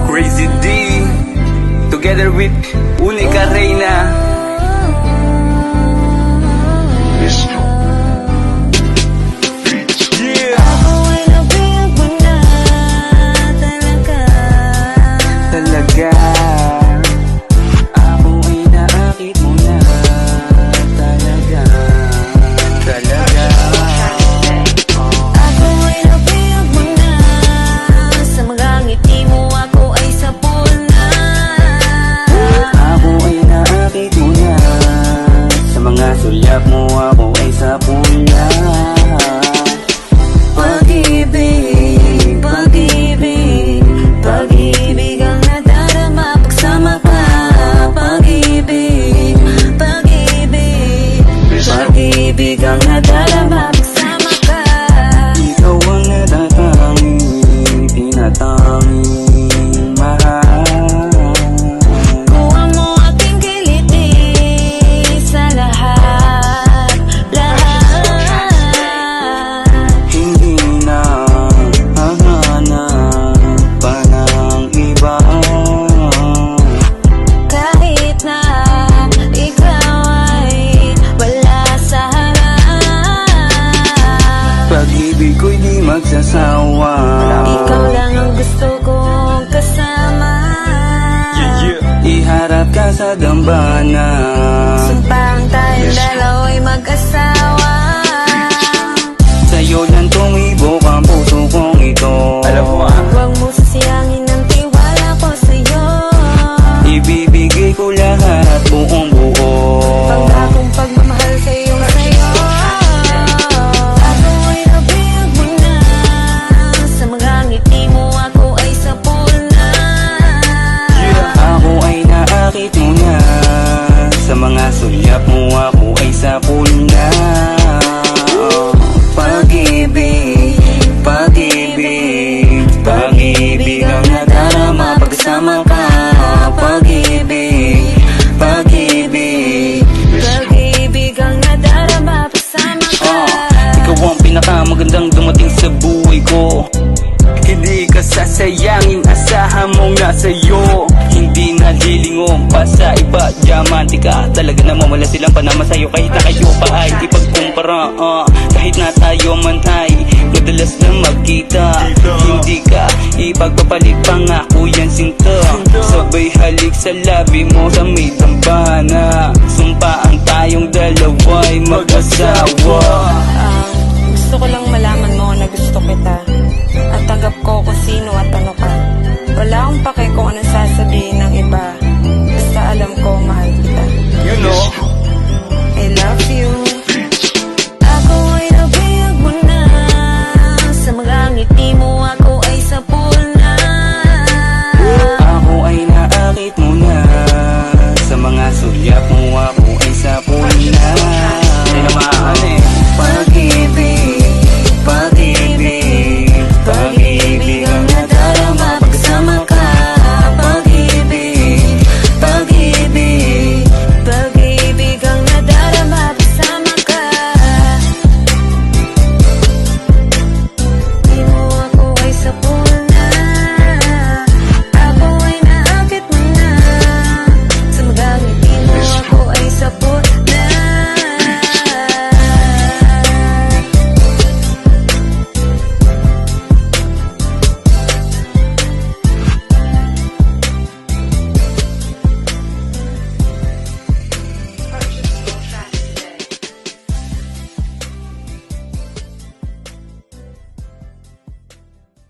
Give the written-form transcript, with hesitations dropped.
Crazy D, together with Unica Reyna. Yeah. Ako ay nabiyag mo na talaga. Talaga. Ako ay naakit mo na talaga. Talaga. Ako ay nabiyag mo na. Sa mga ngiti mo ako ay sapul na. Ako ay naakit mo na. Sa mga sulyap mo ako ay sapul na. Pag-ibig, pag-ibig, pag-ibig ang nadarama pagsama ka. Pag-ibig, pag-ibig, pag-ibig ang nadarama pagsama ka. Ikaw ang natatanging, tinatanging mahal. Kuha mo aking kiliti sa lahat, lahat. Hindi na hahanap pa ng iba. Kahit na ikaw ay wala sa harap, Pag-ibig ko'y di magsasawa. ikaw lang ang gusto kong kasama. Iharap ka sa dambana. Sumpang tayong dalawa'y mag-asawa. Sa'yo lang tumibok ang puso kong ito. Huwag mo sasiyangin ang tiwala ko sa'yo. Ibibigay ko lahat buong buo. Pangakong pagmamahal sa iyong sayo. Ako ay nabiyag mo na. Sa mga ngiti mo ako ay sapul na. Ako ay naakit mo na. Sa mga sulyap mo ako ay sapul na. Pag-ibig, pag-ibig, pag-ibig ang nadarama pagsama ka. Pag-ibig, pag-ibig, Pag-ibig ang nadarama pagsama ka. ikaw ang pinakamagandang dumating sa buhay ko. Hindi ka sasayangin, asahan mong nasa'yo. Hindi nalilingong pa sa iba, diamante ka. Talaga naman wala silang panama sa'yo. Kahit na kayo pa ay ipagkumpara, kahit na tayo man ay madalas na magkita. Hindi ka ipagpapalit, pangako yan sinta. Sabay halik sa labi mo sa may dambana. Sumpaan tayong dalawa'y mag-asawa. Gusto ko lang malaman mo na gusto kita. At tanggap ko kung sino at ano ka. Wala akong pake kung anong sasabihin ng iba. Basta alam ko mahal kita. You know